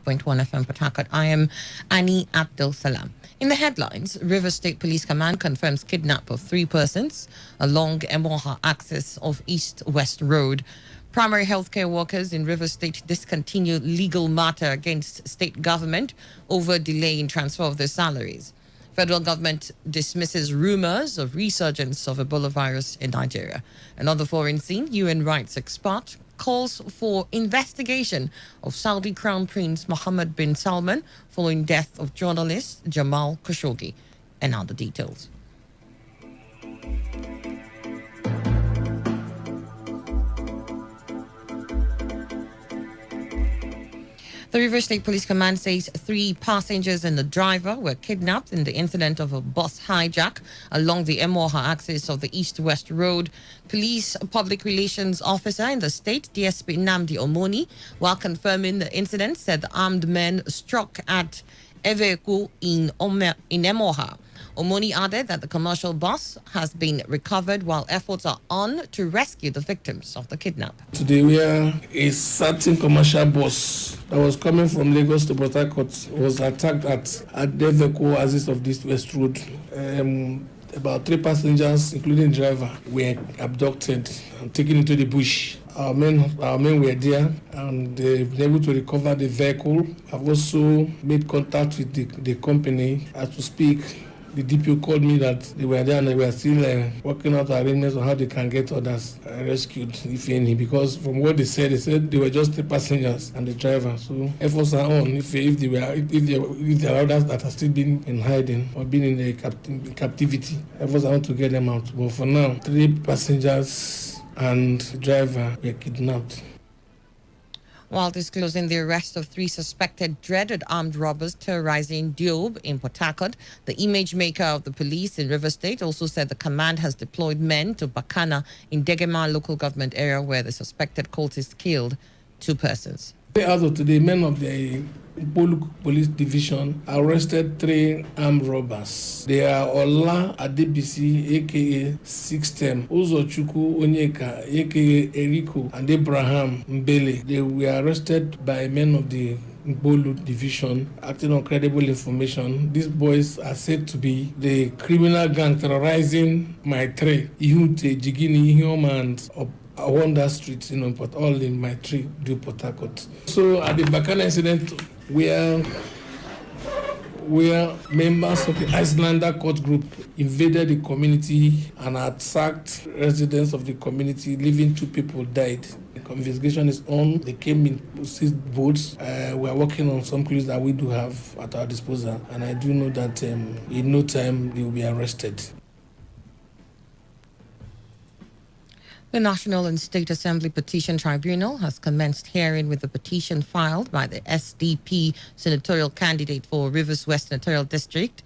Today95.1 FM Port Harcourt. I am Annie Abdul Salam. In the headlines, River State Police Command confirms kidnap of 3 persons along Emoha axis of East-West Road. Primary healthcare workers in River State discontinue legal matter against state government over delay in transfer of their salaries. Federal government dismisses rumors of resurgence of Ebola virus in Nigeria. And on the foreign scene, UN rights expert calls for investigation of Saudi Crown Prince Mohammed bin Salman following death of journalist Jamal Khashoggi. And now the details. The River State Police Command says 3 passengers and the driver were kidnapped in the incident of a bus hijack along the Emoha axis of the East-West Road. Police Public Relations Officer in the state, DSP Nnamdi Omoni, while confirming the incident, said the armed men struck at a vehicle in Emoha. Omoni added that the commercial bus has been recovered while efforts are on to rescue the victims of the kidnap. Today, where a certain commercial bus that was coming from Lagos to Port Harcourt was attacked at the vehicle axis of this West Road. About 3 passengers, including the driver, were abducted and taken into the bush. Our men were there and they've been able to recover the vehicle. I've also made contact with the company as to speak. The DPO called me that they were there and they were still working out arrangements on how they can get others rescued, if any, because from what they said they were just 3 passengers and the driver. So efforts are on. If there are others that are still being in hiding or being in captivity, efforts are on to get them out. But for now, 3 passengers and the driver were kidnapped. While disclosing the arrest of 3 suspected dreaded armed robbers terrorizing Diob in Port Harcourt, the image maker of the police in River State also said the command has deployed men to Bakana in Degema local government area where the suspected cultists killed 2 persons. As of today, men of the Bolu Police Division arrested 3 armed robbers. They are Ola Adebisi, aka Sixtem, Uzochukwu Onyeka, aka Eriko, and Abraham Mbele. They were arrested by men of the Bolu Division acting on credible information. These boys are said to be the criminal gang terrorizing my trade, Ihute, Jigini, Ihoma, and Wonder Street, but all in my tree, do Port Harcourt. So at the Bakana incident, where members of the Icelander court group invaded the community and attacked residents of the community, leaving 2 people died. The investigation is on. They came in 6 boats. We are working on some clues that we do have at our disposal, and I do know that in no time they will be arrested. The National and State Assembly Petition Tribunal has commenced hearing with the petition filed by the SDP senatorial candidate for Rivers West Senatorial District,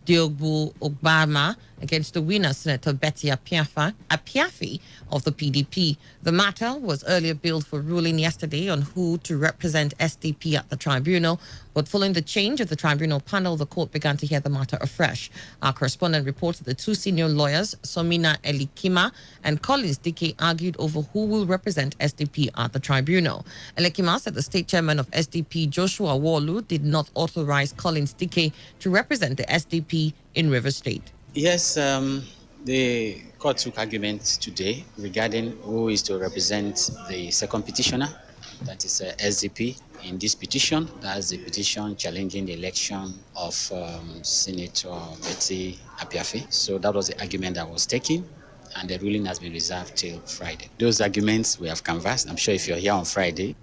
Diogbu Ogbama, against the winner, Senator Betty Apiafi of the PDP. The matter was earlier billed for ruling yesterday on who to represent SDP at the tribunal, but following the change of the tribunal panel, the court began to hear the matter afresh. Our correspondent reports that the 2 senior lawyers, Somina Elikima and Collins Dike, argued over who will represent SDP at the tribunal. Elikima said the state chairman of SDP, Joshua Wolu, did not authorize Collins Dike to represent the SDP in River State. Yes, the court took argument today regarding who is to represent the second petitioner, that is SDP, in this petition. That's the petition challenging the election of Senator Betty Apiafi. So that was the argument that was taken, and the ruling has been reserved till Friday. Those arguments we have canvassed. I'm sure if you're here on Friday.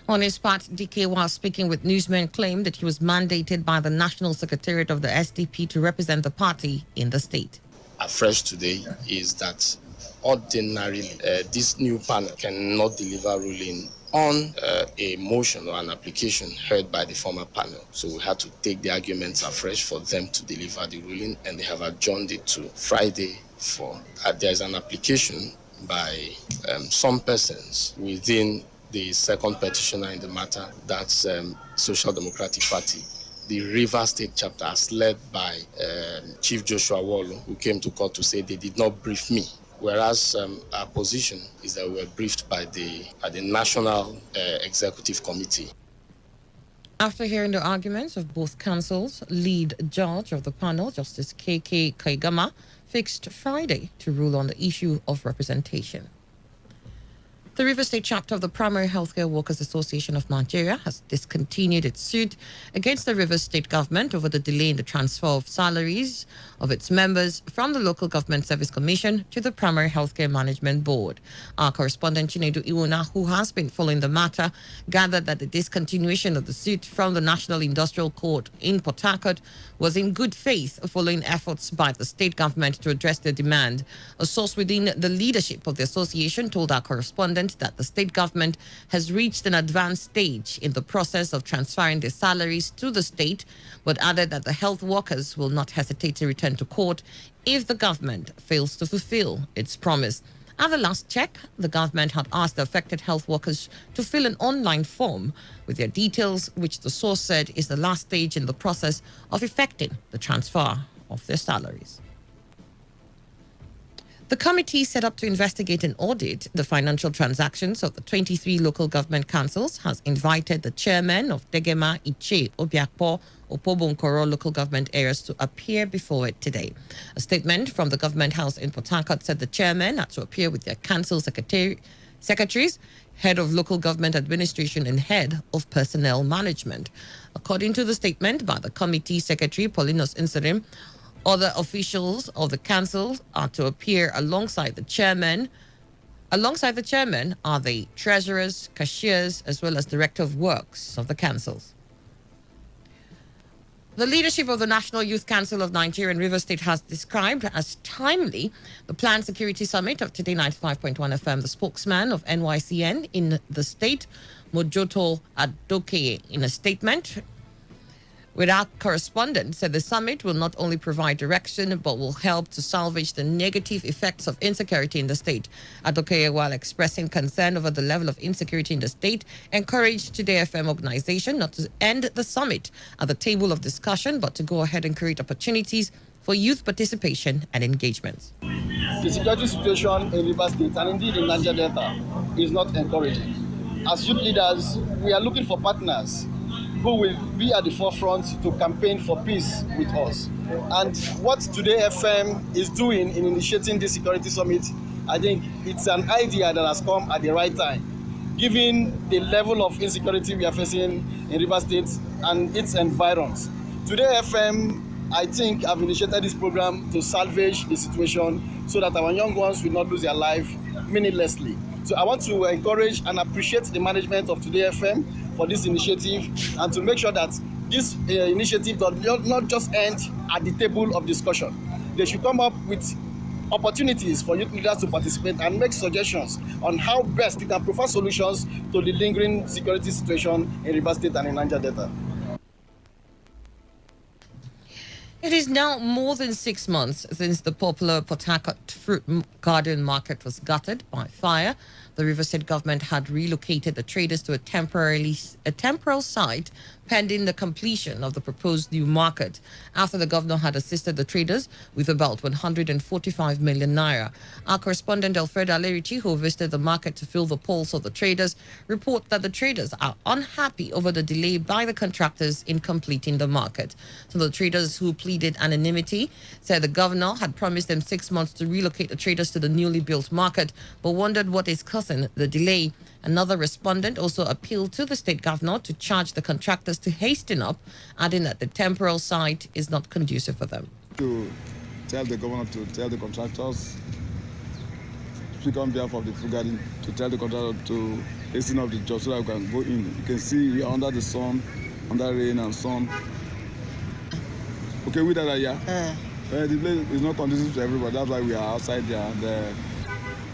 On his part, DK, while speaking with newsmen, claimed that he was mandated by the National Secretariat of the SDP to represent the party in the state. Afresh today is that ordinarily this new panel cannot deliver ruling on a motion or an application heard by the former panel. So we had to take the arguments afresh for them to deliver the ruling, and they have adjourned it to Friday for there is an application by some persons within the second petitioner in the matter, that's Social Democratic Party. The Rivers State chapter, as led by Chief Joshua Wolu, who came to court to say they did not brief me. Whereas our position is that we were briefed by the National Executive Committee. After hearing the arguments of both counsels, lead judge of the panel, Justice K.K. Kaigama, fixed Friday to rule on the issue of representation. The Rivers State chapter of the Primary Healthcare Workers Association of Nigeria has discontinued its suit against the Rivers State government over the delay in the transfer of salaries of its members from the Local Government Service Commission to the Primary Healthcare Management Board. Our correspondent Chinedu Iwona, who has been following the matter, gathered that the discontinuation of the suit from the National Industrial Court in Port Harcourt was in good faith following efforts by the state government to address the demand. A source within the leadership of the association told our correspondent that the state government has reached an advanced stage in the process of transferring their salaries to the state, but added that the health workers will not hesitate to return to court if the government fails to fulfill its promise. At the last check, the government had asked the affected health workers to fill an online form with their details, which the source said is the last stage in the process of effecting the transfer of their salaries. The committee set up to investigate and audit the financial transactions of the 23 local government councils has invited the chairman of Degema, Iche, Obiakpo, Opobonkoro local government areas to appear before it today. A statement from the government house in Port Harcourt said the chairman had to appear with their council secretaries, head of local government administration, and head of personnel management. According to the statement by the committee secretary, Paulinus Inserim, other officials of the council are to appear alongside the chairman. Alongside the chairman are the treasurers, cashiers, as well as director of works of the councils. The leadership of the National Youth Council of Nigeria and Rivers State has described as timely the planned security summit of Today95.1 FM. The spokesman of NYCN in the state, Mojoto Adoke, in a statement with our correspondent, said the summit will not only provide direction but will help to salvage the negative effects of insecurity in the state. Adoke, while expressing concern over the level of insecurity in the state, encouraged Today FM organization not to end the summit at the table of discussion but to go ahead and create opportunities for youth participation and engagement. The security situation in Rivers State and indeed in Niger Delta is not encouraging. As youth leaders, we are looking for partners who will be at the forefront to campaign for peace with us. And what Today FM is doing in initiating this security summit, I think it's an idea that has come at the right time, given the level of insecurity we are facing in Rivers State and its environs. Today FM, I think, have initiated this program to salvage the situation so that our young ones will not lose their life meaninglessly. So I want to encourage and appreciate the management of Today FM for this initiative and to make sure that this initiative does not just end at the table of discussion. They should come up with opportunities for youth leaders to participate and make suggestions on how best we can provide solutions to the lingering security situation in Rivers State and in Niger Delta. It is now more than 6 months since the popular Port Harcourt fruit garden market was gutted by fire. The Rivers State government had relocated the traders to a temporal site pending the completion of the proposed new market, after the governor had assisted the traders with about 145 million naira. Our correspondent Alfredo Alerici, who visited the market to feel the pulse of the traders, report that the traders are unhappy over the delay by the contractors in completing the market. So the traders, who pleaded anonymity, said the governor had promised them 6 months to relocate the traders to the newly built market, but wondered what is causing the delay. Another respondent also appealed to the state governor to charge the contractors to hasten up, adding that the temporal site is not conducive for them. To tell the governor to tell the contractors, speak on behalf of the food garden, to tell the contractor to hasten up the job so that we can go in. You can see we are under the sun, under rain and sun. Okay, with that, yeah. The place is not conducive to everybody. That's why we are outside there.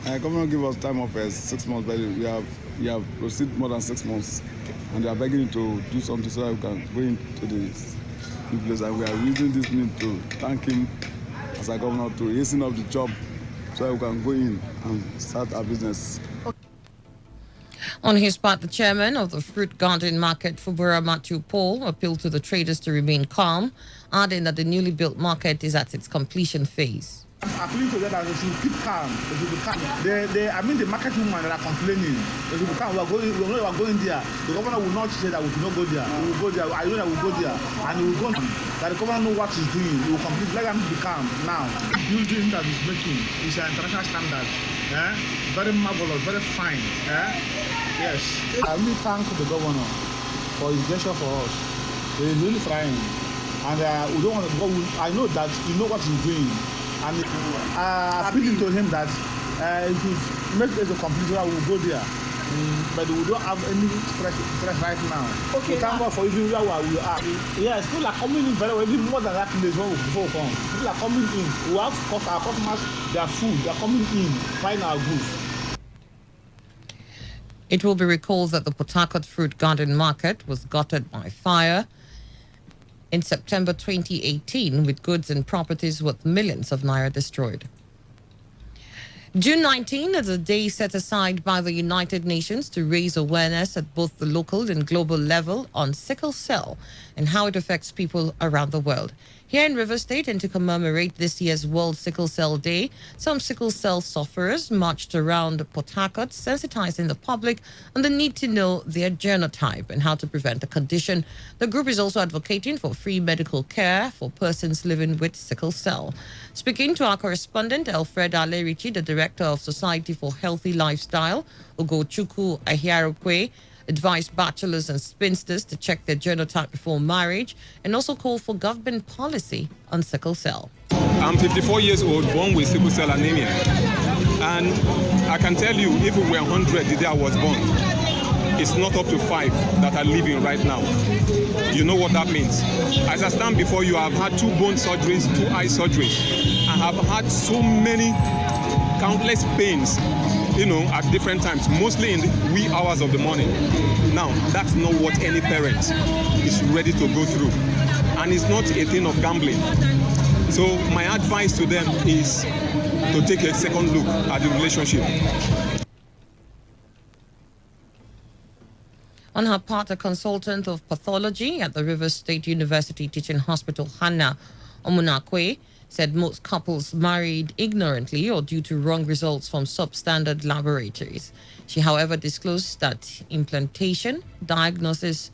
The governor give us time of 6 months, but we have proceeded more than 6 months, and they are begging to do something so that we can go into this new place. And we are using this means to thank him as a governor to hasten up the job so that we can go in and start our business. On his part, the chairman of the fruit garden market, Fubura Matthew Paul, appealed to the traders to remain calm, adding that the newly built market is at its completion phase. appealing to them that they should keep calm. They should be calm. The market women that are complaining, they should be calm. We are going there. The governor will not say that we should not go there. We will go there. I know that we will go there, and we will go. That the governor know what he's doing. He will complete. Let them be calm now. The building that he's making is an international standard. Very marvelous, very fine. Yes. I really thank the governor for his gesture for us. He is really trying, and we don't want to go. I know that he knows what he's doing. And appealing to him that he should make it a complete that we will go there. But we don't have any stress right now. Okay. We thank God for even where we are. Yes, people are coming in very well, even more than that place before we come. People are coming in. We have our customers, their food, they are coming in, buying our goods. It will be recalled that the Port Harcourt Fruit Garden Market was gutted by fire in September 2018, with goods and properties worth millions of naira destroyed. June 19 is a day set aside by the United Nations to raise awareness at both the local and global level on sickle cell and how it affects people around the world. Here in Rivers State, and to commemorate this year's World Sickle Cell Day, some sickle cell sufferers marched around Port Harcourt, sensitizing the public on the need to know their genotype and how to prevent the condition. The group is also advocating for free medical care for persons living with sickle cell. Speaking to our correspondent, Alfred Alerici, the Director of Society for Healthy Lifestyle, Ugochukwu Ahiarokwe, advised bachelors and spinsters to check their genotype before marriage and also called for government policy on sickle cell. I'm 54 years old, born with sickle cell anemia. And I can tell you, if we were 100 the day I was born, it's not up to 5 that are living right now. You know what that means. As I stand before you, I've had 2 bone surgeries, 2 eye surgeries. I have had so many countless pains, at different times, mostly in the wee hours of the morning. Now, that's not what any parent is ready to go through. And it's not a thing of gambling. So my advice to them is to take a second look at the relationship. On her part, a consultant of pathology at the Rivers State University Teaching Hospital, Hannah Omunakwe, said most couples married ignorantly or due to wrong results from substandard laboratories. She, however, disclosed that implantation diagnosis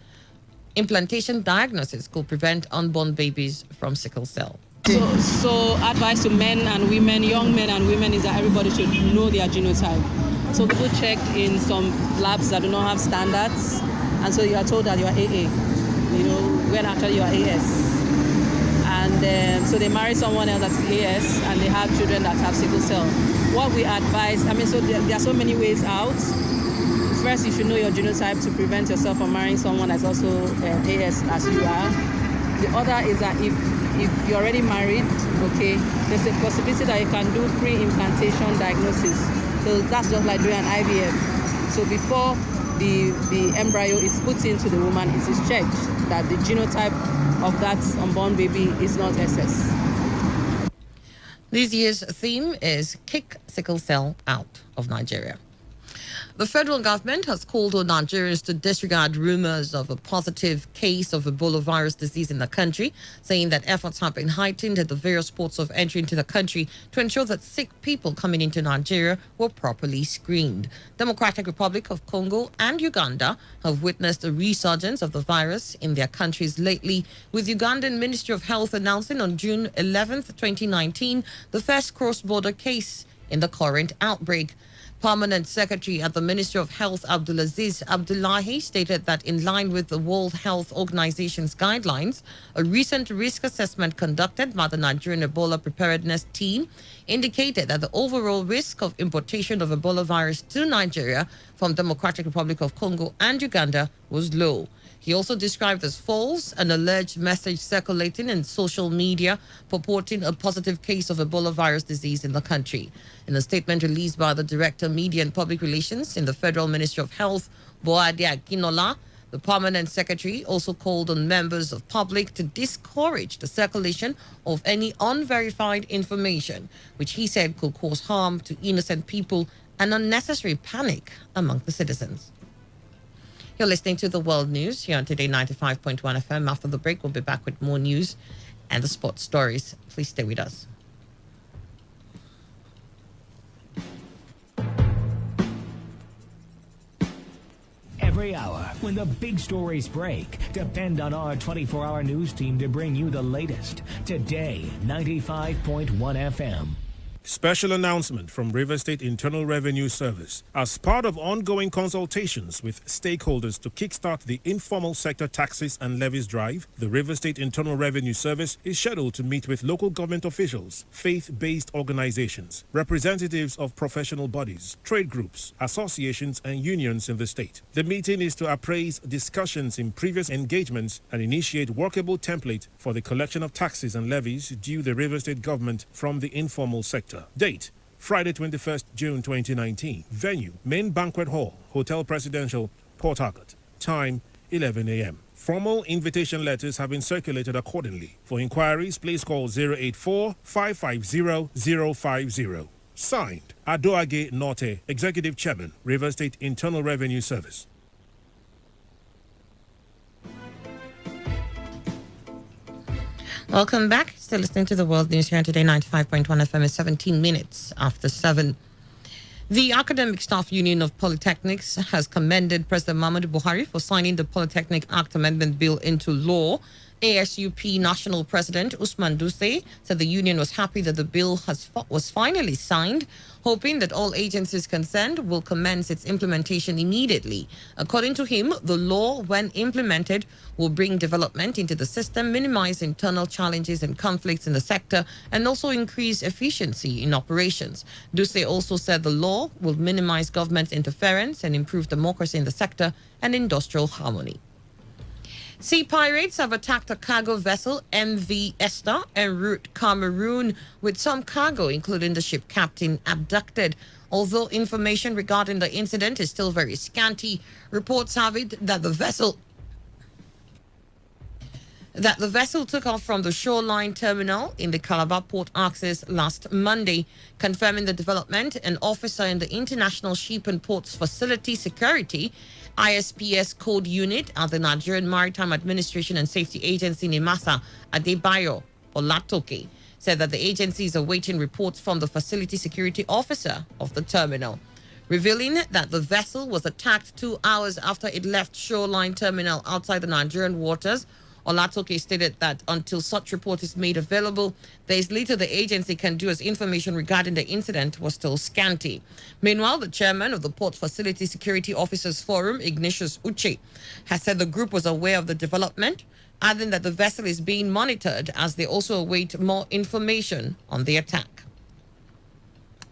could prevent unborn babies from sickle cell. So advice to men and women, young men and women, is that everybody should know their genotype. So people checked in some labs that do not have standards, and so you are told that you are AA, when actually you are AS. And so they marry someone else that's AS, and they have children that have sickle cell. What we advise, so there are so many ways out. First, you should know your genotype to prevent yourself from marrying someone that's also AS as you are. The other is that if you're already married, okay, there's a possibility that you can do pre-implantation diagnosis. So that's just like doing an IVF. So before the embryo is put into the woman, it is checked that the genotype of that unborn baby is not SS. This year's theme is Kick Sickle Cell Out of Nigeria. The federal government has called on Nigerians to disregard rumors of a positive case of Ebola virus disease in the country, saying that efforts have been heightened at the various ports of entry into the country to ensure that sick people coming into Nigeria were properly screened. Democratic Republic of Congo and Uganda have witnessed a resurgence of the virus in their countries lately, with Ugandan Ministry of Health announcing on June 11th, 2019, the first cross-border case in the current outbreak. Permanent Secretary at the Ministry of Health, Abdulaziz Abdullahi, stated that in line with the World Health Organization's guidelines, a recent risk assessment conducted by the Nigerian Ebola preparedness team indicated that the overall risk of importation of Ebola virus to Nigeria from Democratic Republic of Congo and Uganda was low. He also described as false an alleged message circulating in social media purporting a positive case of Ebola virus disease in the country. In a statement released by the Director, Media and Public Relations in the Federal Ministry of Health, Boade Akinola, the Permanent Secretary also called on members of public to discourage the circulation of any unverified information, which he said could cause harm to innocent people and unnecessary panic among the citizens. You're listening to the World News here on Today 95.1 FM. After the break, we'll be back with more news and the sports stories. Please stay with us. every hour. When the big stories break, depend on our 24-hour news team to bring you the latest. Today, 95.1 FM. Special announcement from River State Internal Revenue Service. As part of ongoing consultations with stakeholders to kickstart the informal sector taxes and levies drive, the River State Internal Revenue Service is scheduled to meet with local government officials, faith-based organizations, representatives of professional bodies, trade groups, associations, and unions in the state. The meeting is to appraise discussions in previous engagements and initiate workable template for the collection of taxes and levies due the River State government from the informal sector. Date, Friday 21st June 2019. Venue, Main Banquet Hall, Hotel Presidential, Port Harcourt. Time, 11 a.m. Formal invitation letters have been circulated accordingly. For inquiries, please call 084-550-050. Signed, Adoage Norte, Executive Chairman, River State Internal Revenue Service. Welcome back. Still listening to the World News here on Today 95.1 FM is 17 minutes after 7. The Academic Staff Union of Polytechnics has commended President Muhammadu Buhari for signing the Polytechnic Act Amendment Bill into law. ASUP National President Usman Duse said the union was happy that the bill was finally signed, hoping that all agencies concerned will commence its implementation immediately. According to him, the law, when implemented, will bring development into the system, minimize internal challenges and conflicts in the sector, and also increase efficiency in operations. Duse also said the law will minimize government interference and improve democracy in the sector and industrial harmony. Sea pirates have attacked a cargo vessel, MV Esther, en route Cameroon, with some cargo, including the ship captain, abducted. Although information regarding the incident is still very scanty, reports have it that the vessel took off from the shoreline terminal in the Calabar port access last Monday. Confirming the development, an officer in the International Ship and Ports Facility Security ISPS Code Unit at the Nigerian Maritime Administration and Safety Agency Nimasa, Adebayo Olatoke, said that the agency is awaiting reports from the facility security officer of the terminal, revealing that the vessel was attacked 2 hours after it left shoreline terminal outside the Nigerian waters. Olatoke stated that until such report is made available, there is little the agency can do as information regarding the incident was still scanty. Meanwhile, the chairman of the Port Facility Security Officers Forum, Ignatius Uche, has said the group was aware of the development, adding that the vessel is being monitored as they also await more information on the attack.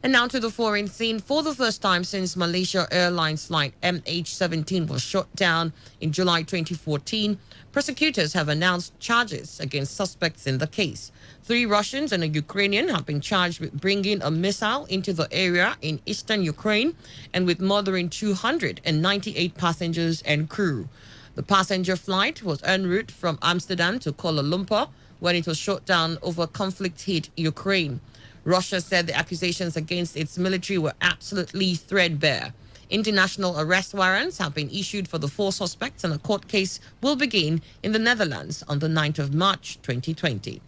And now to the foreign scene. For the first time since Malaysia Airlines flight MH17 was shot down in July 2014, prosecutors have announced charges against suspects in the case. 3 Russians and a Ukrainian have been charged with bringing a missile into the area in eastern Ukraine and with murdering 298 passengers and crew. The passenger flight was en route from Amsterdam to Kuala Lumpur when it was shot down over conflict-hit Ukraine. Russia said the accusations against its military were absolutely threadbare. International arrest warrants have been issued for the 4 suspects and a court case will begin in the Netherlands on the 9th of March 2020.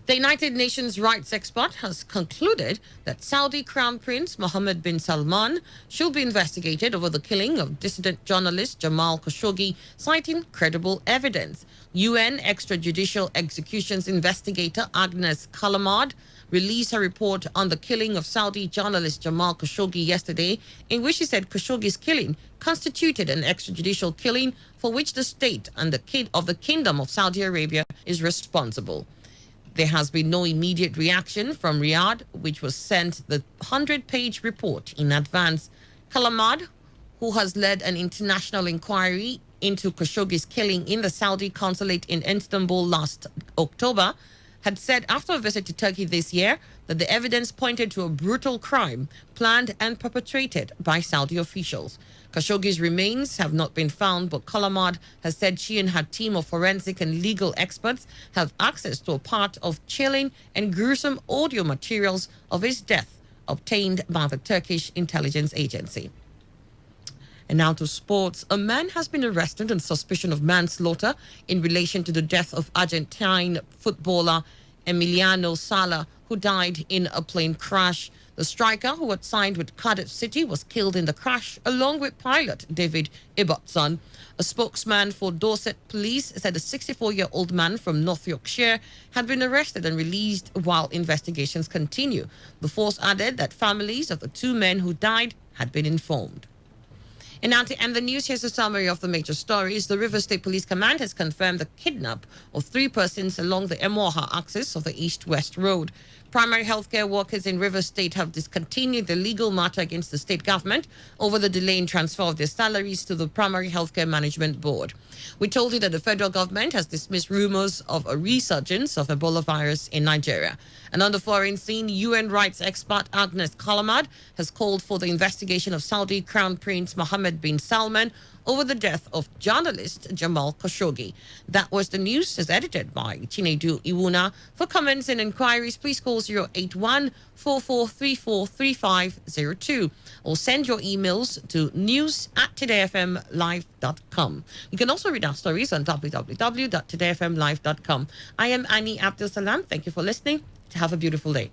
The United Nations rights expert has concluded that Saudi Crown Prince Mohammed bin Salman should be investigated over the killing of dissident journalist Jamal Khashoggi, citing credible evidence. UN extrajudicial executions investigator Agnes Kalamard released a report on the killing of Saudi journalist Jamal Khashoggi yesterday, in which she said Khashoggi's killing constituted an extrajudicial killing for which the state and the Kingdom of Saudi Arabia is responsible. There has been no immediate reaction from Riyadh, which was sent the 100-page report in advance. Kalamard, who has led an international inquiry into Khashoggi's killing in the Saudi consulate in Istanbul last October, had said after a visit to Turkey this year that the evidence pointed to a brutal crime planned and perpetrated by Saudi officials. Khashoggi's remains have not been found, but Kalamard has said she and her team of forensic and legal experts have access to a part of chilling and gruesome audio materials of his death obtained by the Turkish intelligence agency. And now to sports. A man has been arrested on suspicion of manslaughter in relation to the death of Argentine footballer Emiliano Sala, who died in a plane crash. The striker, who had signed with Cardiff City, was killed in the crash along with pilot David Ibbotson. A spokesman for Dorset Police said the 64-year-old man from North Yorkshire had been arrested and released while investigations continue. The force added that families of the two men who died had been informed. And now to end the news, here's a summary of the major stories. The Rivers State Police Command has confirmed the kidnap of 3 persons along the Emoha axis of the East-West Road. Primary healthcare workers in Rivers State have discontinued the legal matter against the state government over the delay in transfer of their salaries to the Primary Healthcare Management Board. We told you that the federal government has dismissed rumors of a resurgence of Ebola virus in Nigeria. And on the foreign scene, UN rights expert Agnes Kalamad has called for the investigation of Saudi Crown Prince Mohammed bin Salman over the death of journalist Jamal Khashoggi. That was the news, as edited by Chinedu Iwuna. For comments and inquiries, please call 081-4434-3502 or send your emails to news@todayfmlive.com. You can also read our stories on www.todayfmlive.com. I am Annie Abdul Salam. Thank you for listening. Have a beautiful day.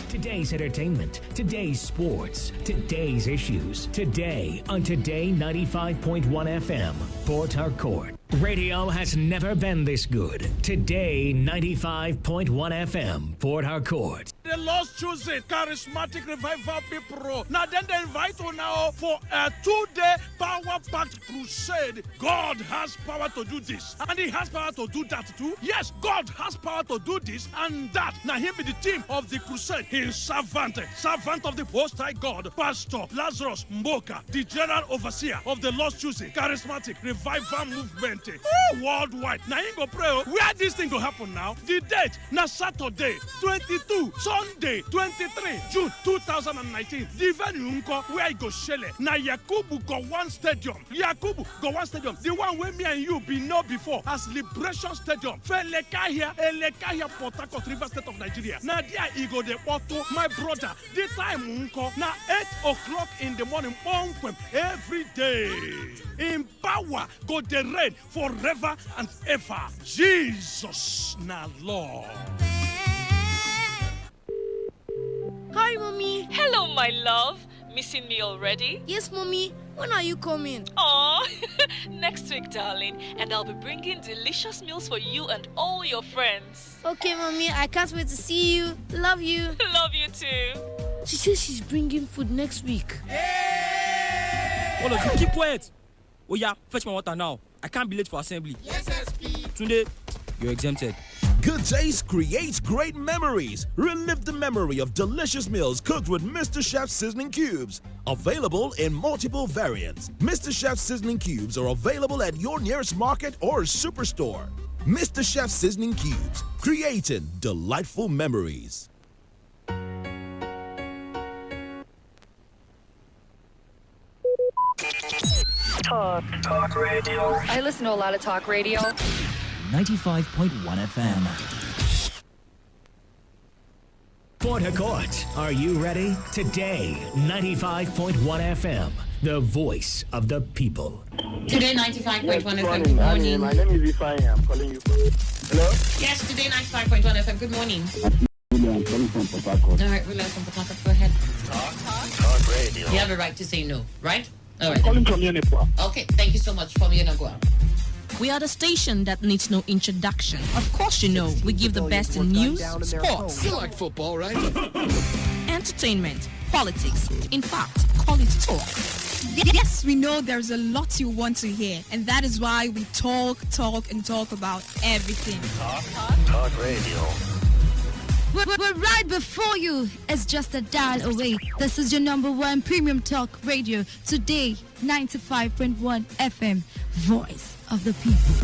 Today's entertainment, today's sports, today's issues. Today on Today 95.1 FM, Port Harcourt. Radio has never been this good. Today 95.1 FM, Port Harcourt. The Lord's choosing charismatic revival people. Now then they invite you now for a 2-day power-packed crusade. God has power to do this, and He has power to do that too. Yes, God has power to do this and that. Now Him be the team of the crusade. His servant of the Most High God, Pastor Lazarus Mboka, the general overseer of the Lord's choosing charismatic revival movement worldwide. Now He go pray where this thing go happen now. The date now Saturday 22. Sunday, 23 June 2019. The venue where I go shele. Na Yakubu go one stadium. Yakubu go one stadium. The one where me and you be know before as Liberation Stadium. Felekahia, Port Harcourt, River State of Nigeria. Na there he go the auto, my brother. The time na 8 o'clock in the morning. Every day. In power go the rain forever and ever. Jesus na Lord. Hi, Mommy. Hello, my love. Missing me already? Yes, Mommy. When are you coming? Oh, next week, darling. And I'll be bringing delicious meals for you and all your friends. Okay, Mommy. I can't wait to see you. Love you. Love you too. She says she's bringing food next week. Hey! All of you, keep quiet. Oh yeah, fetch my water now. I can't be late for assembly. Yes, SP. Tunde, you're exempted. Good taste creates great memories. Relive the memory of delicious meals cooked with Mr. Chef's Seasoning Cubes. Available in multiple variants. Mr. Chef's Seasoning Cubes are available at your nearest market or superstore. Mr. Chef's Seasoning Cubes, creating delightful memories. Talk radio. I listen to a lot of talk radio. 95.1 FM. Port Harcourt, are you ready? Today, 95.1 FM, the voice of the people. Today 95.1 FM, good morning. My name is Ifeanyi. I'm calling you from... Hello? Yes, today 95.1 FM, good morning. I'm calling from Port Harcourt. All right, William from Port Harcourt, go ahead. Talk radio. You have a right to say no, right? All right. I'm calling from Unipua. Okay, thank you so much from Unipua. We are the station that needs no introduction. Of course, you know, we give the best in news, sports. You like football, right? Entertainment, politics. In fact, call it talk. Yes, we know there's a lot you want to hear, and that is why we talk about everything. Talk radio. We're right before you. It's just a dial away. This is your number one premium talk radio. Today, 95.1 FM. Voice of the people.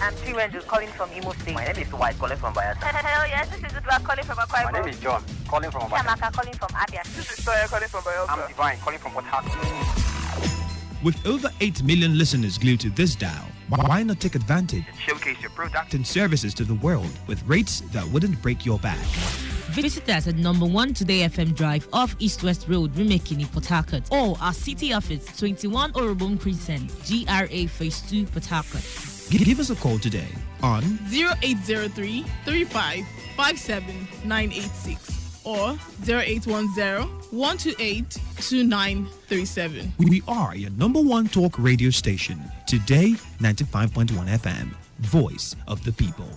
I'm Team Angels calling from Imo State. My name is White calling from Bayelsa. Hello, yes, this is Udwa calling from Akwa Ibom. My name is John calling from Obaseki. Shamaka calling from Abia. This is Toya calling from Bayelsa. I'm Divine calling from Port Harcourt. With over 8 million listeners glued to this dial, why not take advantage and showcase your product and services to the world with rates that wouldn't break your back? Visit us at number 1 Today FM Drive off East West Road, Rumekini, Port Harcourt, or our city office, 21 Orobom Crescent, GRA Phase 2, Port Harcourt. Give us a call today on 0803 35 57 986 or 0810 128 2937. We are your number 1 talk radio station. Today 95.1 FM, voice of the people.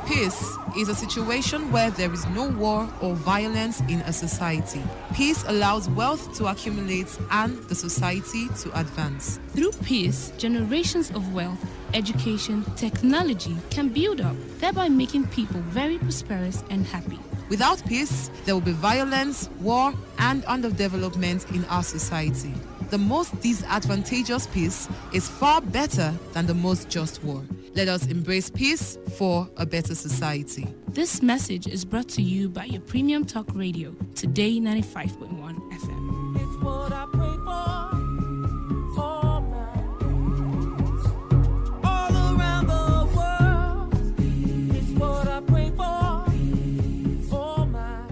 Peace is a situation where there is no war or violence in a society. Peace allows wealth to accumulate and the society to advance. Through peace, generations of wealth, education, technology can build up, thereby making people very prosperous and happy. Without peace, there will be violence, war, and underdevelopment in our society. The most disadvantageous peace is far better than the most just war. Let us embrace peace for a better society. This message is brought to you by your premium talk radio, Today 95.1 FM. It's what I pray for all around the world. It's what I pray for my.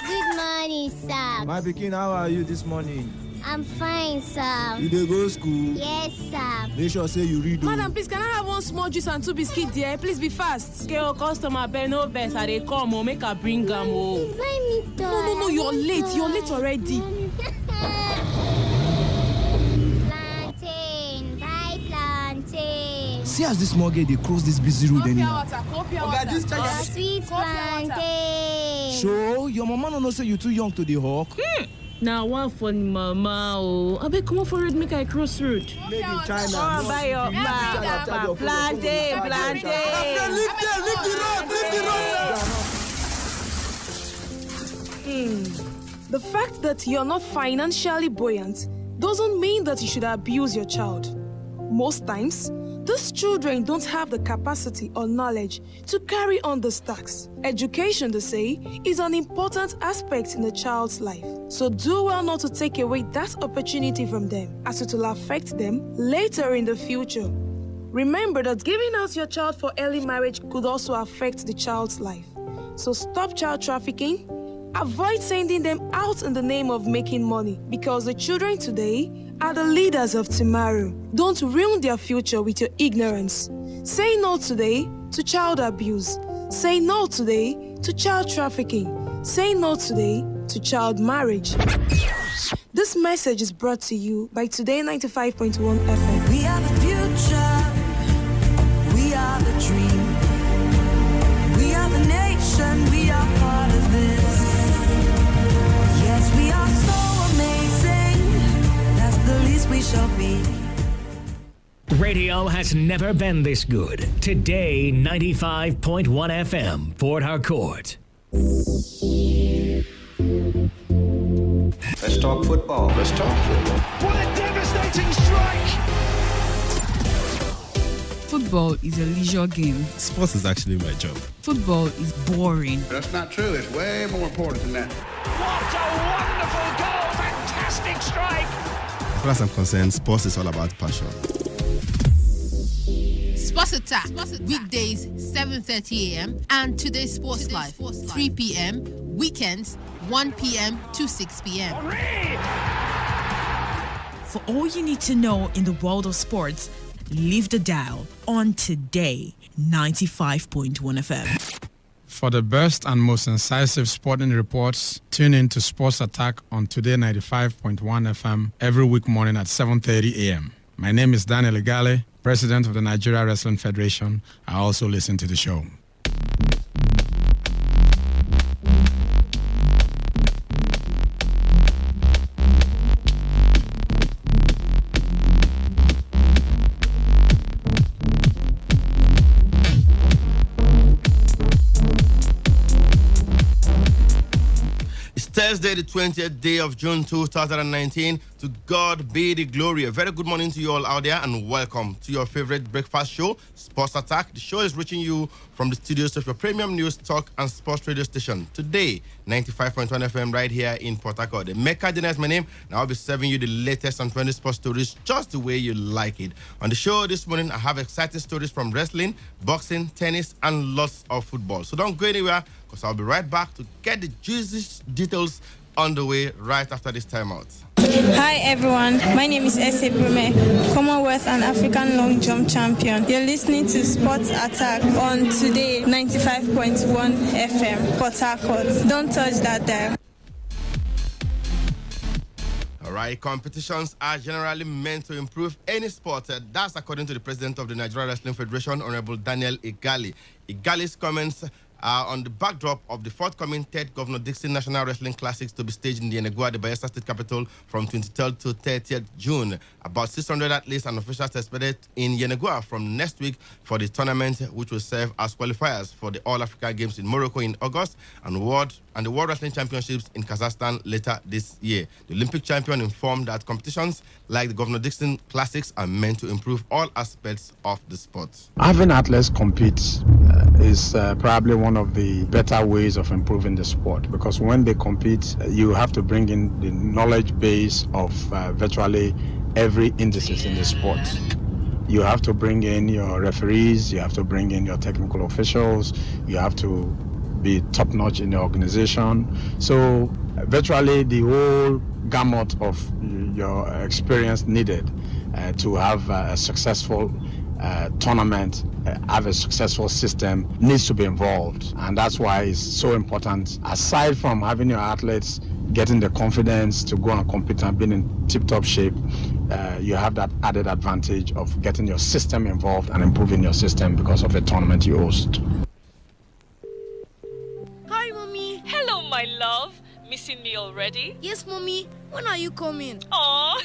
Good morning, sir. My pikin, how are you this morning? I'm fine, sir. You dey go school? Yes, sir. Make sure say you read. Madam, please, can I have 1 small juice and 2 biscuits there? Please be fast. Okay, customer, pay no vex. I dey come, make a bring them. Buy me toy. No, you're late. You're late already. Plantain, buy plantain. See as this small girl dey cross this busy road anyhow. Sweet plantain. So your mama no know say you too young to dey hawk? Now one for mama I bet come on for road, make I cross road. Maybe in China. Oh, buy your plantain. Leave the road. The fact that you're not financially buoyant doesn't mean that you should abuse your child. Most times, these children don't have the capacity or knowledge to carry on the tasks. Education, they say, is an important aspect in a child's life. So do well not to take away that opportunity from them, as it will affect them later in the future. Remember that giving out your child for early marriage could also affect the child's life. So stop child trafficking. Avoid sending them out in the name of making money, because the children today are the leaders of tomorrow. Don't ruin their future with your ignorance. Say no today to child abuse. Say no today to child trafficking. Say no today to child marriage. This message is brought to you by Today 95.1 FM. We are the future. We are the dream. We are the nation. We are part of this. Yes, we are so amazing. That's the least we shall be. Radio has never been this good. Today, 95.1 FM, Port Harcourt. Let's talk football. Let's talk football. What a devastating strike! Football is a leisure game. Sports is actually my job. Football is boring. That's not true. It's way more important than that. What a wonderful goal! Fantastic strike! As far as I'm concerned, sports is all about passion. Sports Attack, weekdays 7:30 a.m. and Today's Sports Live, 3 p.m. Weekends 1 p.m. to 6 p.m. For all you need to know in the world of sports, leave the dial on Today 95.1 FM. For the best and most incisive sporting reports, tune in to Sports Attack on Today 95.1 FM every week morning at 7:30 a.m. My name is Daniel Igale, President of the Nigeria Wrestling Federation. I also listen to the show. Thursday, the 20th day of June 2019. To God be the glory. A very good morning to you all out there, and welcome to your favorite breakfast show, Sports Attack. The show is reaching you from the studios of your premium news, talk, and sports radio station. Today, 95.1 FM right here in Port Harcourt. The Mecca Dinner is my name, and I'll be serving you the latest and trendy sports stories just the way you like it. On the show this morning, I have exciting stories from wrestling, boxing, tennis, and lots of football. So don't go anywhere, because I'll be right back to get the juicy details on the way right after this timeout. Hi everyone, my name is Ese Brume, Commonwealth and African long jump champion. You're listening to Sports Attack on Today 95.1 FM, Port Harcourt. Don't touch that dial. All right, competitions are generally meant to improve any sport. That's according to the president of the Nigeria Wrestling Federation, Honorable Daniel Igali. Igali's comments on the backdrop of the forthcoming third Governor Dixon National Wrestling Classics to be staged in the Yenagoa, the Bayelsa State capital, from 23rd to 30th June. About 600 athletes and officials expected in Yenagoa from next week for the tournament, which will serve as qualifiers for the All-Africa Games in Morocco in August and the World Wrestling Championships in Kazakhstan later this year. The Olympic champion informed that competitions like the Governor Dixon Classics are meant to improve all aspects of the sport. Having athletes compete is probably one of the better ways of improving the sport, because when they compete, you have to bring in the knowledge base of virtually every indices in the sport. You have to bring in your referees, you have to bring in your technical officials, you have to be top-notch in the organization. So virtually the whole gamut of your experience needed to have a successful tournament, have a successful system, needs to be involved. And that's why it's so important, aside from having your athletes getting the confidence to go and compete and being in tip-top shape, you have that added advantage of getting your system involved and improving your system because of a tournament you host. Hi, Mommy. Hello, my love. Missing me already? Yes, Mommy. When are you coming? Aw,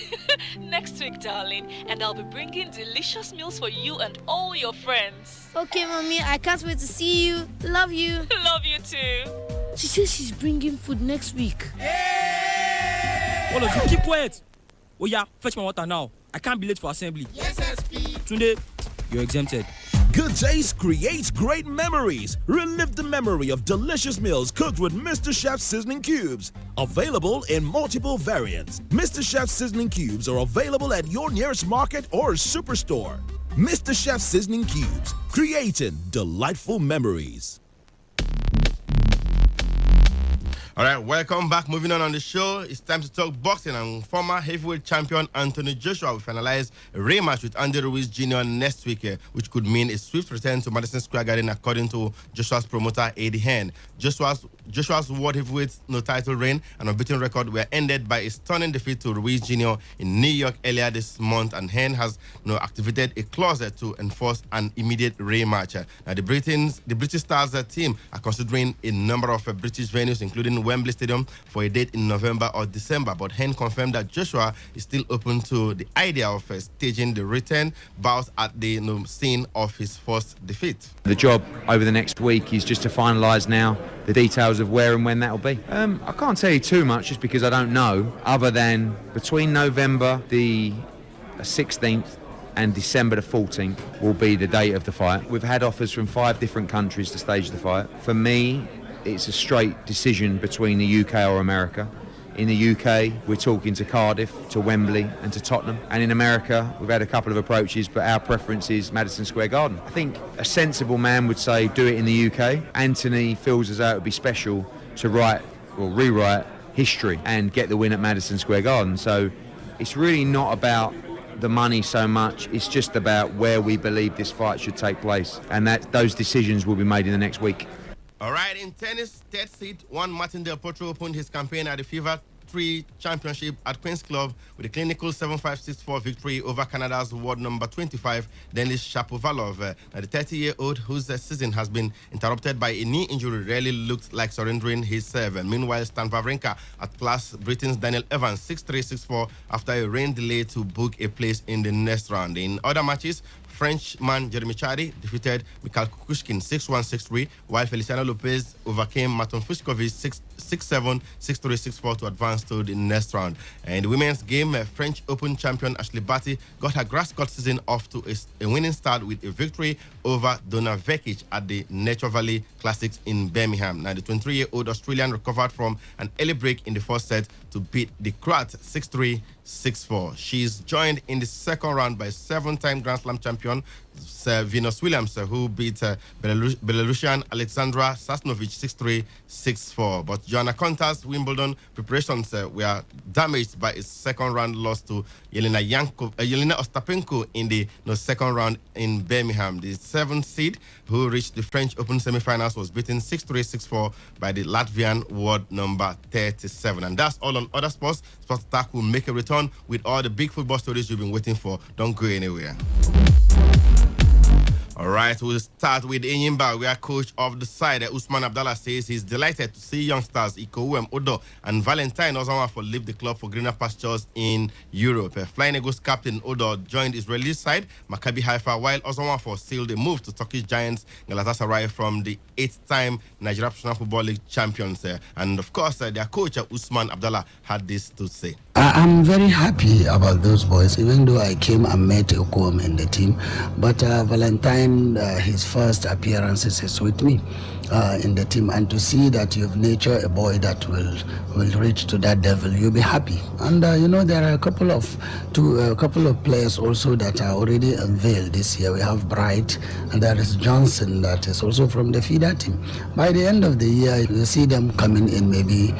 next week, darling. And I'll be bringing delicious meals for you and all your friends. Okay, Mommy. I can't wait to see you. Love you. Love you too. She says she's bringing food next week. All of you, keep quiet. Oh yeah, fetch my water now. I can't be late for assembly. Yes, SP. Tunde, you're exempted. Good taste creates great memories. Relive the memory of delicious meals cooked with Mr. Chef's Seasoning Cubes. Available in multiple variants. Mr. Chef's Seasoning Cubes are available at your nearest market or superstore. Mr. Chef's Seasoning Cubes, creating delightful memories. All right, welcome back. Moving on the show, it's time to talk boxing, and former heavyweight champion Anthony Joshua will finalize a rematch with Andy Ruiz Jr. next week, which could mean a swift return to Madison Square Garden, according to Joshua's promoter, Eddie Hearn. Joshua's world heavyweight no title reign and unbeaten record were ended by a stunning defeat to Ruiz Jr. in New York earlier this month, and Hearn has activated a clause to enforce an immediate rematch. Now, the British Stars team are considering a number of British venues, including Wembley Stadium, for a date in November or December, but Hearn confirmed that Joshua is still open to the idea of staging the return bout at the scene of his first defeat. The job over the next week is just to finalise now the details of where and when that'll be. I can't tell you too much just because I don't know, other than between November the 16th and December the 14th will be the date of the fight. We've had offers from 5 different countries to stage the fight. For me, it's a straight decision between the UK or America. In the UK, we're talking to Cardiff, to Wembley and to Tottenham. And in America, we've had a couple of approaches, but our preference is Madison Square Garden. I think a sensible man would say do it in the UK. Anthony feels as though it would be special to write or rewrite history and get the win at Madison Square Garden. So it's really not about the money so much, it's just about where we believe this fight should take place. And that those decisions will be made in the next week. All right, in tennis, third seed Juan Martin Del Potro opened his campaign at the FIFA 3 Championship at Queen's Club with a clinical 7-5-6-4 victory over Canada's world number 25, Denis Shapovalov. The 30-year-old, whose season has been interrupted by a knee injury, rarely looked like surrendering his serve. Meanwhile, Stan Wawrinka outclassed Britain's Daniel Evans 6-3-6-4 after a rain delay to book a place in the next round. In other matches, Frenchman Jeremy Chardy defeated Mikhail Kukushkin 6-1, 6-3, while Feliciano Lopez overcame Martin Fuskovic 6-7, 6-3, 6-4 to advance to the next round. And the women's game, French Open champion Ashley Barty got her grass court season off to a winning start with a victory over Donna Vekic at the Nature Valley Classics in Birmingham. Now, the 23-year-old Australian recovered from an early break in the first set to beat the Croat 6-3, 6-4. She's joined in the second round by seven-time Grand Slam champion Venus Williams, who beat Belarusian Alexandra Sasnovich 6-3, 6-4. But Joanna Konta's Wimbledon preparations were damaged by a second-round loss to Yelena Ostapenko in the second round in Birmingham. The seventh seed, who reached the French Open semi-finals, was beaten 6-3, 6-4 by the Latvian world number 37. And that's all on other sports. Sports Attack will make a return with all the big football stories you've been waiting for. Don't go anywhere. All right, we'll start with Enyimba, where coach of the side, Usman Abdallah, says he's delighted to see youngsters Ikowu Odo and Valentine Ozawa leave the club for greener pastures in Europe. Flying Eagles captain Odo joined Israeli side Maccabi Haifa, while Ozawa sealed a move to Turkish giants Galatasaray from the 8th-time Nigeria Professional Football League champions. And of course, their coach Usman Abdallah had this to say. I'm very happy about those boys, even though I came and met Okwom in the team. But Valentine, his first appearances is with me in the team. And to see that you've nurtured a boy that will reach to that level, you'll be happy. And, there are a couple of players also that are already unveiled this year. We have Bright, and there is Johnson that is also from the feeder team. By the end of the year, you'll see them coming in, maybe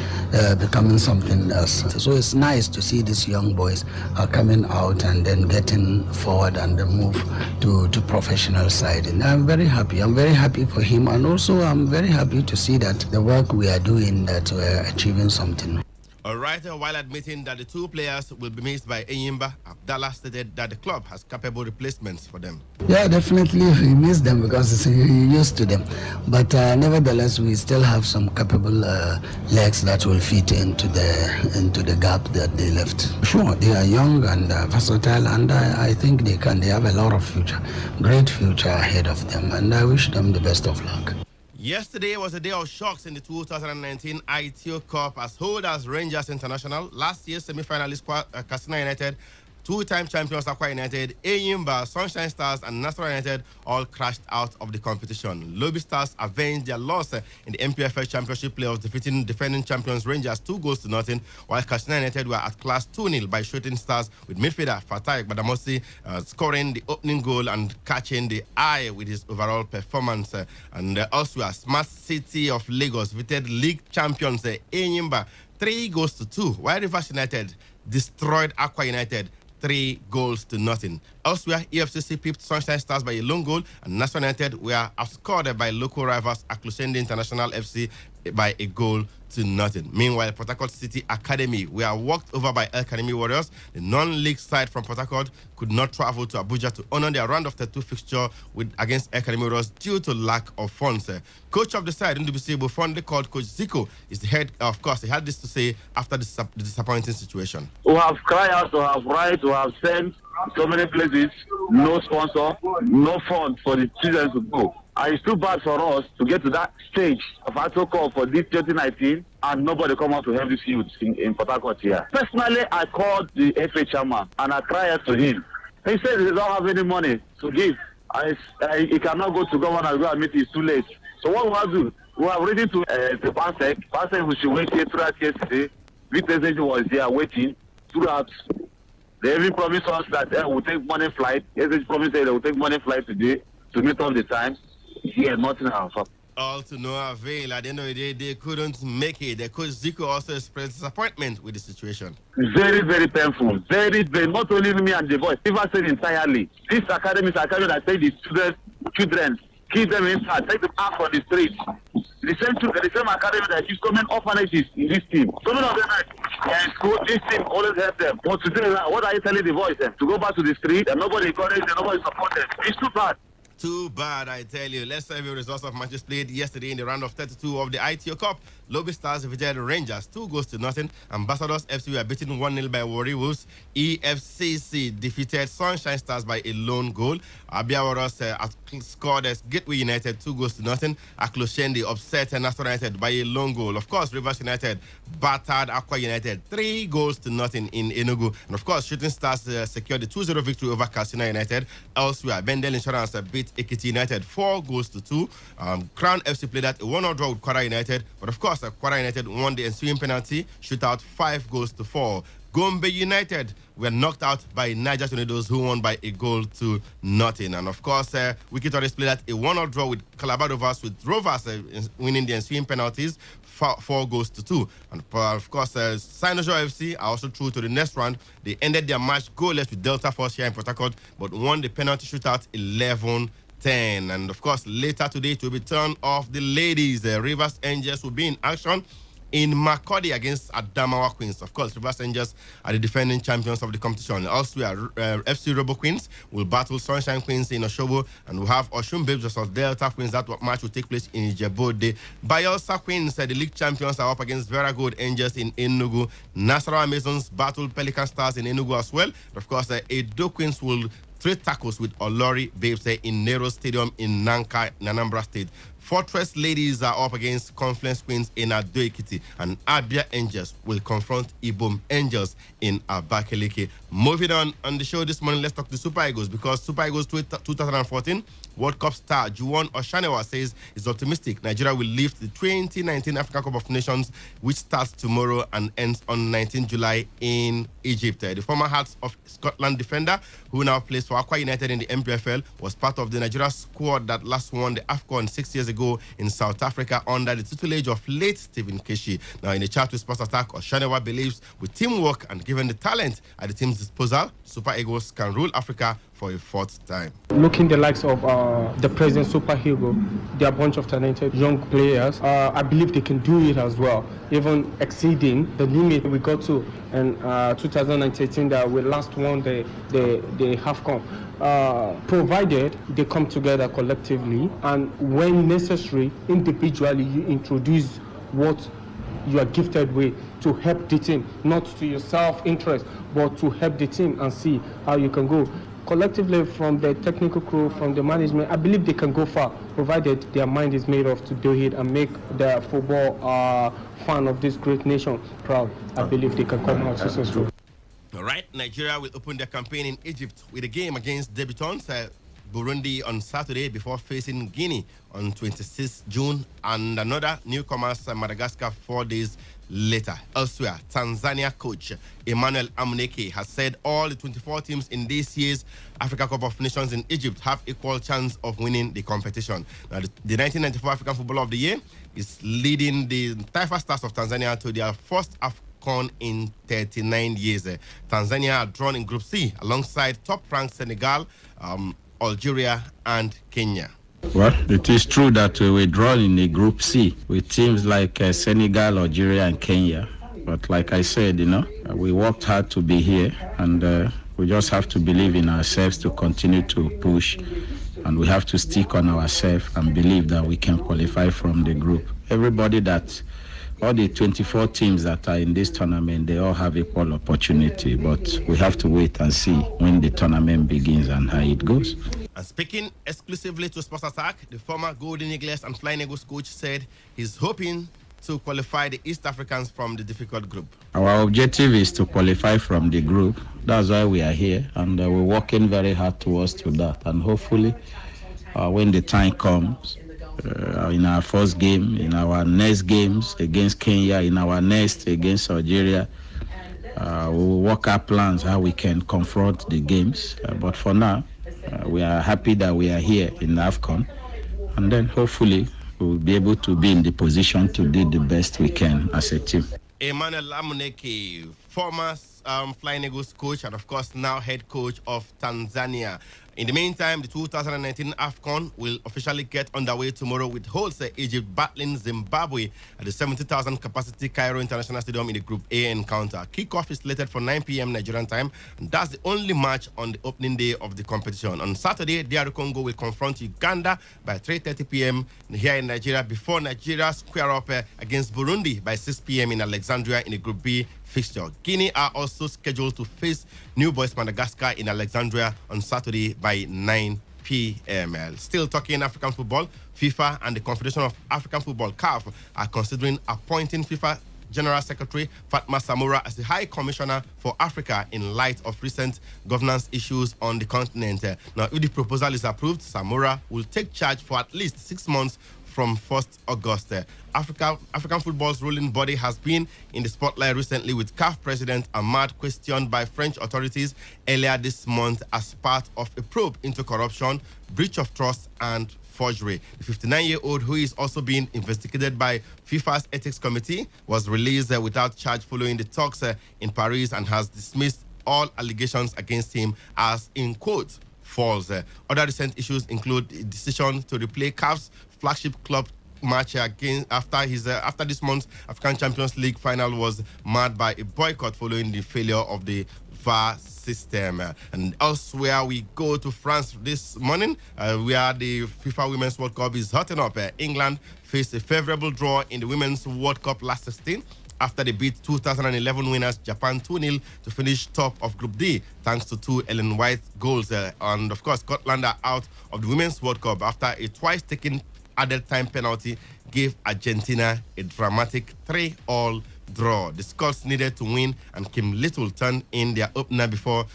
becoming something else. So it's nice to see these young boys coming out and then getting forward and then move to professional side. And I'm very happy. I'm very happy for him, and also I'm very happy to see that the work we are doing, that we're achieving something. All right, while admitting that the two players will be missed by Enyimba, Abdallah stated that the club has capable replacements for them. Yeah, definitely we miss them because he's used to them. But nevertheless, we still have some capable legs that will fit into the gap that they left. Sure, they are young and versatile, and I think they have a lot of future, great future ahead of them, and I wish them the best of luck. Yesterday was a day of shocks in the 2019 ITO Cup as holders Rangers International, last year's semi-finalist Katsina United, two-time champions Akwa United, Enyimba, Sunshine Stars, and Nasarawa United all crashed out of the competition. Lobby Stars avenged their loss in the MPFL Championship playoffs, defeating defending champions Rangers 2-0, while Katsina United were at class 2-0 by Shooting Stars, with midfielder Fatai Badamosi scoring the opening goal and catching the eye with his overall performance. And elsewhere, Smart City of Lagos defeated league champions Enyimba 3-2, while Rivers United destroyed Akwa United 3-0. Elsewhere, EFCC pipped Sunshine Stars by a lone goal, and National United were outscored by local rivals Aklosende International FC by 1-0. Meanwhile, Port Harcourt City Academy were walked over by El Kanemi Warriors. The non-league side from Port Harcourt could not travel to Abuja to honor their round of 32 fixture against El Kanemi Warriors due to lack of funds. Coach of the side, Ndubisi Bufonde, called Coach Zico, is the head. Of course, he had this to say after the disappointing situation. We have cried out, we have write, we have sent so many places, no sponsor, no fund for the children to go. And it's too bad for us to get to that stage of Ato Cup for this 2019 and nobody come out to help these youths in Port Harcourt here. Personally, I called the FA chairman and I cried to him. He said he don't have any money to give. He cannot go to government and go and meet. It's too late. So what we have to do? We have written to the PASEC. PASEC, we should wait here throughout yesterday. Vice was there waiting throughout. They even promised us that we'll take morning flight. SH promised that they will take morning flight today to meet up the times. Yeah, nothing happened. All to no avail. At the end of the day, they couldn't make it. The coach Zico also expressed disappointment with the situation. Very, very painful. Very, very. Not only me and the boys. Even said entirely. This academy is academy that take the children, keep them inside, take them out on the streets. The same academy that is coming orphanages in this team. Some of them in school, this team always help them. But today, what are you telling the boys then? To go back to the street and nobody encourages them, nobody supports them. It's too bad. Too bad, I tell you. Let's have the results of matches played yesterday in the round of 32 of the ITO Cup. Lobby Stars defeated Rangers 2-0. Ambassadors FC were beaten 1-0 by Warri Wolves. EFCC defeated Sunshine Stars by a lone goal. Abia Warriors scored as Gateway United 2-0. Akloshende upset Nassau United by a lone goal. Of course, Rivers United battered Aqua United 3-0 in Enugu. And of course, Shooting Stars secured the 2-0 victory over Katsina United. Elsewhere, Bendel Insurance beat Ekiti United 4-2. Crown FC played at a 1-0 draw with Kwara United. But of course, Kwara United won the ensuing penalty shootout 5-4. Gombe United were knocked out by Niger Tornadoes, who won by 1-0. And of course, Wiki Torres played at a 1-0 draw with Calabar Rovers, with Rovers winning the ensuing penalties 4-2. And of course, Sinojo FC are also through to the next round. They ended their match goalless with Delta Force here in Port Harcourt, but won the penalty shootout 11-10. And of course, later today, it will be turn of the ladies. Rivers Angels will be in action in Makurdi against Adamawa Queens. Of course, Rivers Angels are the defending champions of the competition. Elsewhere, FC Robo Queens will battle Sunshine Queens in Oshobo, and we'll have Oshun Babes versus Delta Queens. That match will take place in Ijebode. Bayelsa Queens, the league champions, are up against Vera Gold Angels in Enugu. Nasarawa Amazons battle Pelican Stars in Enugu as well. Of course, Edo Queens will trade tackles with Olori Babes in Nero Stadium in Nanka, in Anambra State. Fortress Ladies are up against Confluence Queens in Ado Ekiti, and Abia Angels will confront Ibom Angels in Abakaliki. Moving on the show this morning, let's talk to Super Eagles, because Super Eagles 2014 World Cup star Juwon Oshanewa says he's optimistic Nigeria will lift the 2019 African Cup of Nations, which starts tomorrow and ends on 19 July in Egypt. The former Hearts of Scotland defender, who now plays for Aqua United in the MPFL, was part of the Nigeria squad that last won the AFCON 6 years ago in South Africa under the tutelage of late Stephen Keshi. Now, in a chat with Sports Attack, Oshanewa believes with teamwork and given the talent at the team's disposal, Super Eagles can rule Africa for a fourth time. Looking the likes of the present Superhero, they are a bunch of talented young players. I believe they can do it as well, even exceeding the limit we got to in 2013 that we last won the AFCON. Provided they come together collectively, and when necessary, individually, you introduce what you are gifted with to help the team, not to your self-interest, but to help the team and see how you can go. Collectively, from the technical crew, from the management, I believe they can go far, provided their mind is made up to do it and make the football fan of this great nation proud. I believe they can come out successful. All right, Nigeria will open their campaign in Egypt with a game against debutants Burundi on Saturday before facing Guinea on 26 June and another newcomers Madagascar 4 days later. Elsewhere, Tanzania coach Emmanuel Amuneke has said all the 24 teams in this year's Africa Cup of Nations in Egypt have equal chance of winning the competition. Now, the 1994 African Footballer of the Year is leading the Taifa Stars of Tanzania to their first AFCON in 39 years. Tanzania are drawn in Group C alongside top-ranked Senegal, Algeria and Kenya. Well, it is true that we're drawn in a Group C with teams like Senegal, Algeria and Kenya. But like I said, we worked hard to be here, and we just have to believe in ourselves to continue to push, and we have to stick on ourselves and believe that we can qualify from the group. All the 24 teams that are in this tournament, they all have equal opportunity, but we have to wait and see when the tournament begins and how it goes. And speaking exclusively to Sports Attack, the former Golden Eagles and Flying Eagles coach said he's hoping to qualify the East Africans from the difficult group. Our objective is to qualify from the group. That's why we are here, and we're working very hard towards that. And hopefully, when the time comes, in our first game, in our next games against Kenya, in our next against Algeria, we will work our plans how we can confront the games. But for now, we are happy that we are here in AFCON, and then hopefully we will be able to be in the position to do the best we can as a team. Emmanuel Amuneke, former Flying Eagles coach and, of course, now head coach of Tanzania. In the meantime, the 2019 AFCON will officially get underway tomorrow with hosts Egypt battling Zimbabwe at the 70,000 capacity Cairo International Stadium in the Group A encounter. Kickoff is slated for 9 p.m. Nigerian time, and that's the only match on the opening day of the competition. On Saturday, DR Congo will confront Uganda by 3:30 p.m. here in Nigeria before Nigeria square up against Burundi by 6 p.m. in Alexandria in the Group B fixture. Guinea are also scheduled to face New Boys Madagascar in Alexandria on Saturday by 9 p.m. Still talking African football, FIFA and the Confederation of African Football, CAF, are considering appointing FIFA General Secretary Fatma Samora as the High Commissioner for Africa in light of recent governance issues on the continent. Now, if the proposal is approved, Samora will take charge for at least 6 months from 1st August. African football's ruling body has been in the spotlight recently, with CAF President Ahmad questioned by French authorities earlier this month as part of a probe into corruption, breach of trust, and forgery. The 59-year-old, who is also being investigated by FIFA's Ethics Committee, was released without charge following the talks in Paris and has dismissed all allegations against him as, in quotes, false. Other recent issues include the decision to replay CAF's flagship club match again after this month's African Champions League final was marred by a boycott following the failure of the VAR system. And elsewhere, we go to France this morning, where the FIFA Women's World Cup is hotting up. England faced a favorable draw in the Women's World Cup last 16 after they beat 2011 winners Japan 2-0 to finish top of Group D, thanks to 2 Ellen White goals. And of course, Scotland are out of the Women's World Cup after a twice-taken added time penalty gave Argentina a dramatic 3-all draw. The Scots needed to win, and Kim Little turned in their opener before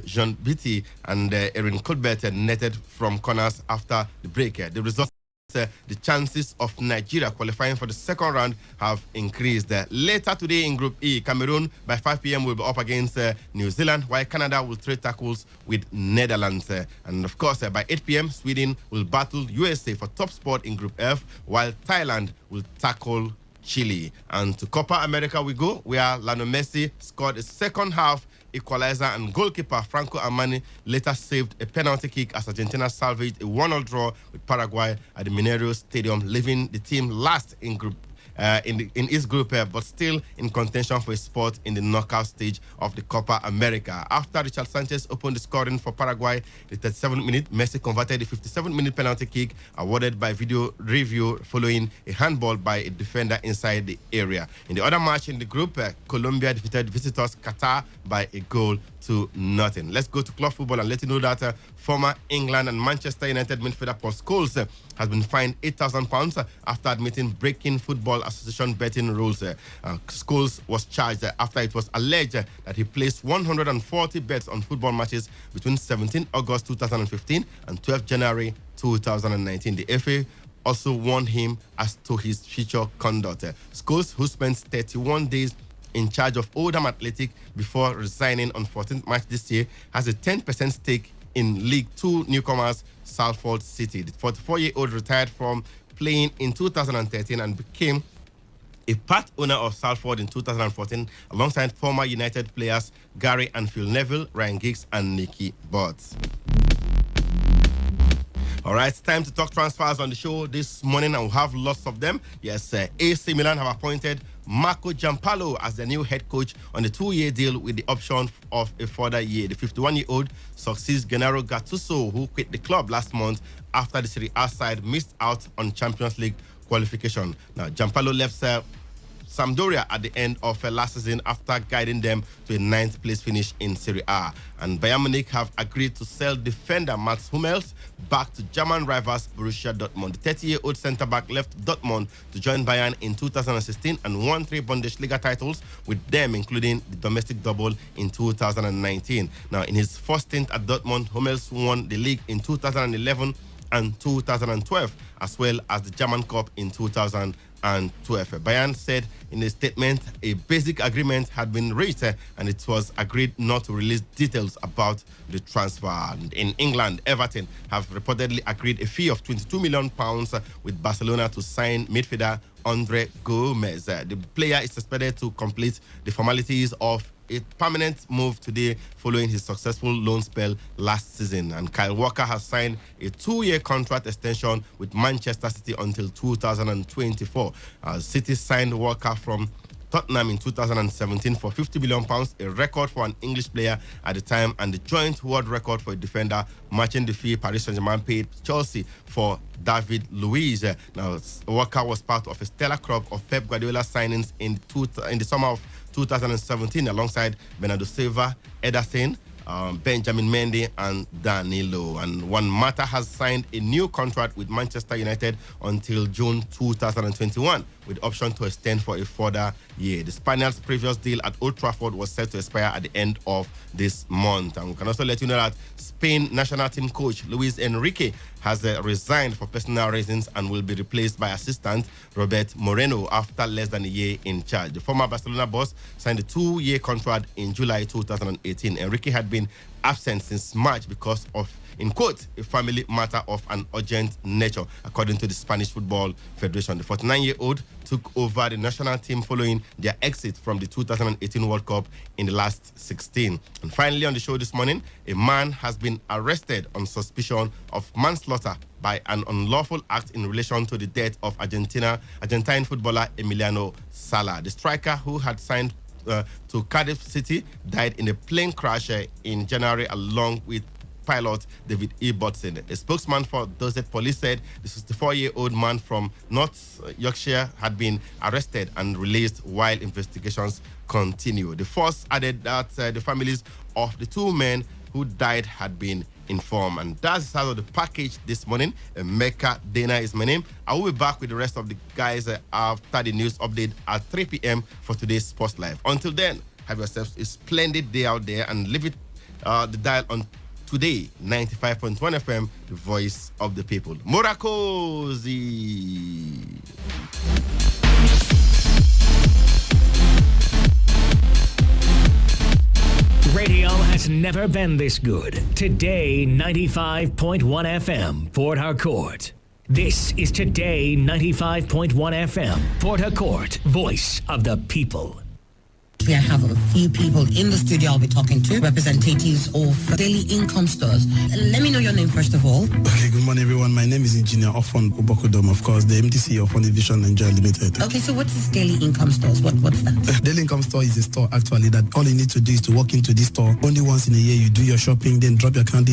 Jean Beattie and Erin Cuthbert netted from corners after the break. The result, the chances of Nigeria qualifying for the second round have increased. Later today in Group E, Cameroon by 5 p.m. will be up against New Zealand, while Canada will trade tackles with Netherlands. And of course, by 8 p.m., Sweden will battle USA for top spot in Group F, while Thailand will tackle Chile. And to Copa America we go, where Lionel Messi scored a second half equalizer, and goalkeeper Franco Armani later saved a penalty kick as Argentina salvaged a 1-1 draw with Paraguay at the Mineiro Stadium, leaving the team last in its group, but still in contention for a spot in the knockout stage of the Copa America. After Richard Sanchez opened the scoring for Paraguay, the 37th minute, Messi converted the 57th-minute penalty kick awarded by video review following a handball by a defender inside the area. In the other match in the group, Colombia defeated visitors Qatar by a goal to nothing. Let's go to club football and let you know that former England and Manchester United midfielder Paul Scholes has been fined £8,000 after admitting breaking Football Association betting rules. Scholes was charged after it was alleged that he placed 140 bets on football matches between 17 August 2015 and 12 January 2019. The FA also warned him as to his future conduct. Scholes, who spent 31 days in charge of Oldham Athletic before resigning on 14th March this year, has a 10% stake in League Two newcomers Salford City. The 44-year-old retired from playing in 2013 and became a part owner of Salford in 2014 alongside former United players Gary and Phil Neville, Ryan Giggs and Nicky Butt. All right, it's time to talk transfers on the show this morning, and we'll have lots of them. Yes, AC Milan have appointed Marco Giampaolo as the new head coach on a 2-year deal with the option of a further year. The 51-year-old succeeds Gennaro Gattuso, who quit the club last month after the Serie A side missed out on Champions League qualification. Now, Giampaolo left Sampdoria at the end of last season after guiding them to a 9th place finish in Serie A. And Bayern Munich have agreed to sell defender Mats Hummels back to German rivals Borussia Dortmund. The 30-year-old centre-back left Dortmund to join Bayern in 2016 and won 3 Bundesliga titles, with them including the domestic double in 2019. Now, in his first stint at Dortmund, Hummels won the league in 2011 and 2012, as well as the German Cup in 2012. Bayern said in a statement a basic agreement had been reached and it was agreed not to release details about the transfer. And in England, Everton have reportedly agreed a fee of £22 million with Barcelona to sign midfielder Andre Gomez. The player is expected to complete the formalities of a permanent move today following his successful loan spell last season. And Kyle Walker has signed a 2-year contract extension with Manchester City until 2024. City signed Walker from Tottenham in 2017 for £50 million, a record for an English player at the time, and the joint world record for a defender, matching the fee Paris Saint-Germain paid Chelsea for David Luiz. Now, Walker was part of a stellar crop of Pep Guardiola signings in the summer of 2017 alongside Bernardo Silva, Ederson, Benjamin Mendy and Danilo. And Juan Mata has signed a new contract with Manchester United until June 2021 with option to extend for a further year. The Spaniard's previous deal at Old Trafford was set to expire at the end of this month. And we can also let you know that Spain national team coach Luis Enrique has resigned for personal reasons and will be replaced by assistant Robert Moreno after less than a year in charge. The former Barcelona boss signed a 2-year contract in July 2018. Enrique had been absent since March because of, in quote, a family matter of an urgent nature, according to the Spanish Football Federation. The 49-year-old took over the national team following their exit from the 2018 World Cup in the last 16. And finally, on the show this morning, a man has been arrested on suspicion of manslaughter by an unlawful act in relation to the death of Argentine footballer Emiliano Sala. The striker, who had signed to Cardiff City, died in a plane crash in January along with pilot David E. Botson. A spokesman for Dorset Police said the 64-year-old man from North Yorkshire had been arrested and released while investigations continue. The force added that the families of the two men who died had been informed. And that's out of the package this morning. Mecca Dana is my name. I will be back with the rest of the guys after the news update at 3 p.m. for today's Sports Live. Until then, have yourselves a splendid day out there and leave it the dial on Today 95.1 FM, the voice of the people. Murakozi! Radio has never been this good. Today 95.1 FM, Port Harcourt. This is Today 95.1 FM, Port Harcourt, voice of the people. We have a few people in the studio I'll be talking to, representatives of daily income stores. Let me know your name first of all. Okay, good morning everyone. My name is Engineer Ofon Obokodom, of course, the MDC of Univision Nigeria Limited. Okay, so what is daily income stores? What's that? Daily income store is a store actually that all you need to do is to walk into this store. Only once in a year you do your shopping, then drop your candy.